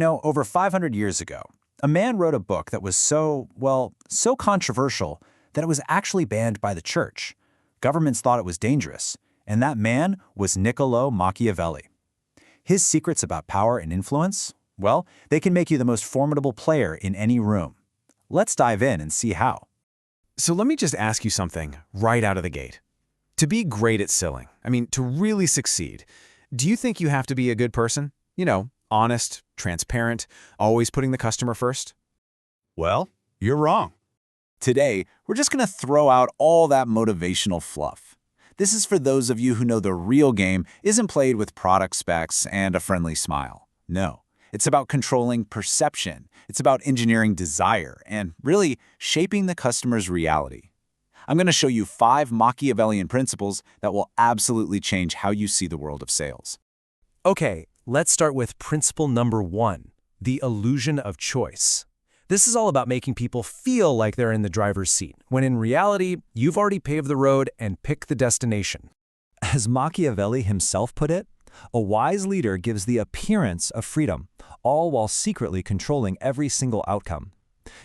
Over 500 years ago, a man wrote a book that was so controversial that it was actually banned by the church. Governments thought it was dangerous, and that man was Niccolò Machiavelli. His secrets about power and influence, they can make you the most formidable player in any room. Let's dive in and see how. So let me just ask you something right out of the gate. To be great at selling, to really succeed, do you think you have to be a good person? Honest, transparent, always putting the customer first? Well, you're wrong. Today, we're just going to throw out all that motivational fluff. This is for those of you who know the real game isn't played with product specs and a friendly smile. No, it's about controlling perception. It's about engineering desire and really shaping the customer's reality. I'm going to show you 5 Machiavellian principles that will absolutely change how you see the world of sales. Okay, let's start with principle number 1, the illusion of choice. This is all about making people feel like they're in the driver's seat, when in reality, you've already paved the road and picked the destination. As Machiavelli himself put it, a wise leader gives the appearance of freedom, all while secretly controlling every single outcome.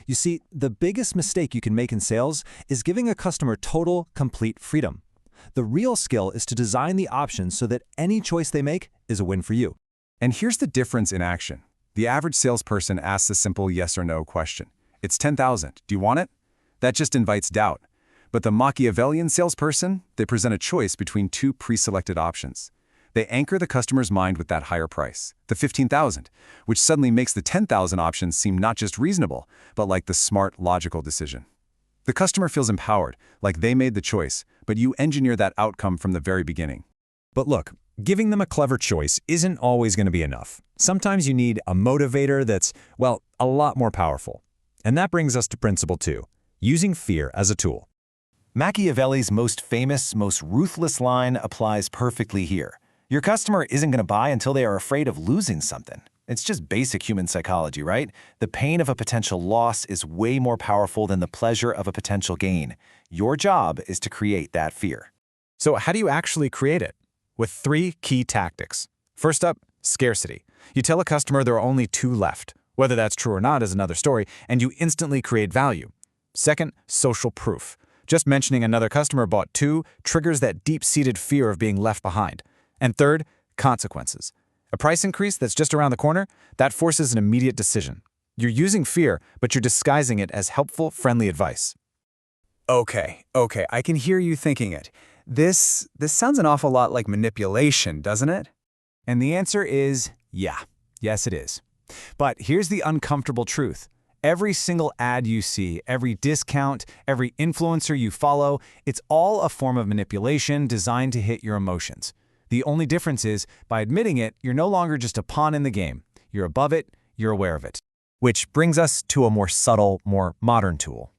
You see, the biggest mistake you can make in sales is giving a customer total, complete freedom. The real skill is to design the options so that any choice they make is a win for you. And here's the difference in action. The average salesperson asks a simple yes or no question. It's 10,000. Do you want it? That just invites doubt. But the Machiavellian salesperson, they present a choice between 2 pre-selected options. They anchor the customer's mind with that higher price, the 15,000, which suddenly makes the 10,000 options seem not just reasonable, but like the smart, logical decision. The customer feels empowered, like they made the choice, but you engineer that outcome from the very beginning. But look, giving them a clever choice isn't always going to be enough. Sometimes you need a motivator that's, a lot more powerful. And that brings us to principle 2, using fear as a tool. Machiavelli's most famous, most ruthless line applies perfectly here. Your customer isn't going to buy until they are afraid of losing something. It's just basic human psychology, right? The pain of a potential loss is way more powerful than the pleasure of a potential gain. Your job is to create that fear. So how do you actually create it? With 3 key tactics. First up, scarcity. You tell a customer there are only 2 left. Whether that's true or not is another story, and you instantly create value. Second, social proof. Just mentioning another customer bought 2 triggers that deep-seated fear of being left behind. And third, consequences. A price increase that's just around the corner, that forces an immediate decision. You're using fear, but you're disguising it as helpful, friendly advice. Okay, I can hear you thinking it. This sounds an awful lot like manipulation, doesn't it? And the answer is yes it is. But here's the uncomfortable truth. Every single ad you see, every discount, every influencer you follow, it's all a form of manipulation designed to hit your emotions. The only difference is, by admitting it, you're no longer just a pawn in the game. You're above it, you're aware of it. Which brings us to a more subtle, more modern tool.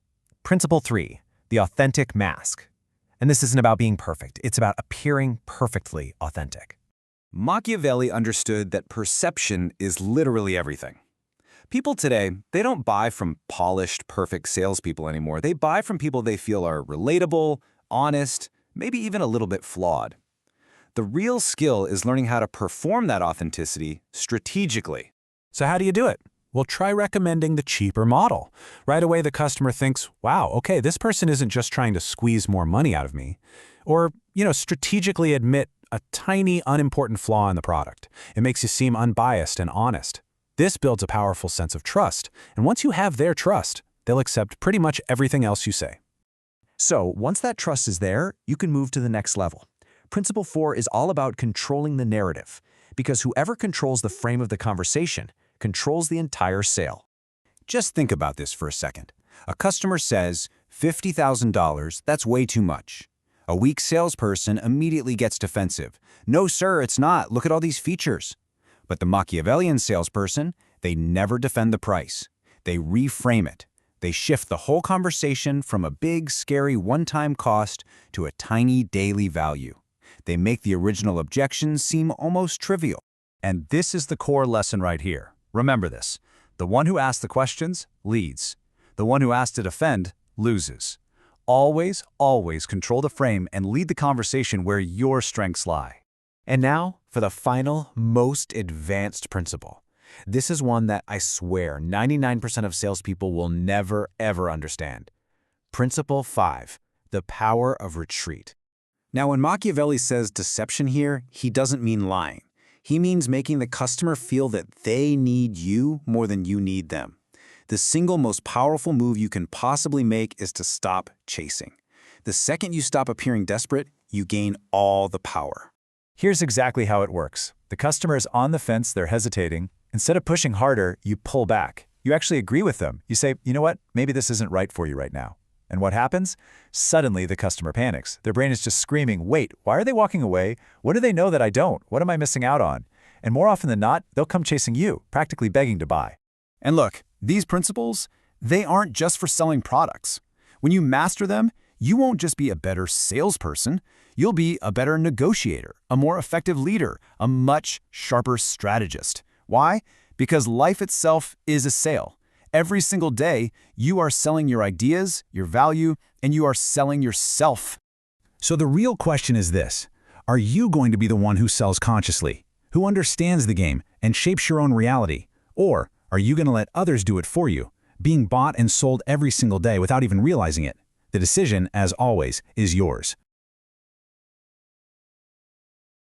Principle 3, the authentic mask. And this isn't about being perfect, it's about appearing perfectly authentic. Machiavelli understood that perception is literally everything. People today, they don't buy from polished, perfect salespeople anymore. They buy from people they feel are relatable, honest, maybe even a little bit flawed. The real skill is learning how to perform that authenticity strategically. So how do you do it? Well, try recommending the cheaper model. Right away, the customer thinks, wow, okay, this person isn't just trying to squeeze more money out of me. Or, strategically admit a tiny, unimportant flaw in the product. It makes you seem unbiased and honest. This builds a powerful sense of trust. And once you have their trust, they'll accept pretty much everything else you say. So once that trust is there, you can move to the next level. Principle 4 is all about controlling the narrative, because whoever controls the frame of the conversation controls the entire sale. Just think about this for a second. A customer says, $50,000, that's way too much. A weak salesperson immediately gets defensive. No, sir, it's not. Look at all these features. But the Machiavellian salesperson, they never defend the price. They reframe it. They shift the whole conversation from a big, scary one-time cost to a tiny daily value. They make the original objections seem almost trivial. And this is the core lesson right here. Remember this. The one who asks the questions leads. The one who asks to defend loses. Always, always control the frame and lead the conversation where your strengths lie. And now for the final, most advanced principle. This is one that I swear 99% of salespeople will never, ever understand. Principle 5, the power of retreat. Now, when Machiavelli says deception here, he doesn't mean lying. He means making the customer feel that they need you more than you need them. The single most powerful move you can possibly make is to stop chasing. The second you stop appearing desperate, you gain all the power. Here's exactly how it works. The customer is on the fence, they're hesitating. Instead of pushing harder, you pull back. You actually agree with them. You say, you know what, maybe this isn't right for you right now. And what happens? Suddenly the customer panics. Their brain is just screaming, wait, why are they walking away? What do they know that I don't? What am I missing out on? And more often than not, they'll come chasing you, practically begging to buy. And look, these principles, they aren't just for selling products. When you master them, you won't just be a better salesperson, you'll be a better negotiator, a more effective leader, a much sharper strategist. Why? Because life itself is a sale. Every single day, you are selling your ideas, your value, and you are selling yourself. So the real question is this: are you going to be the one who sells consciously, who understands the game and shapes your own reality? Or are you going to let others do it for you, being bought and sold every single day without even realizing it? The decision, as always, is yours.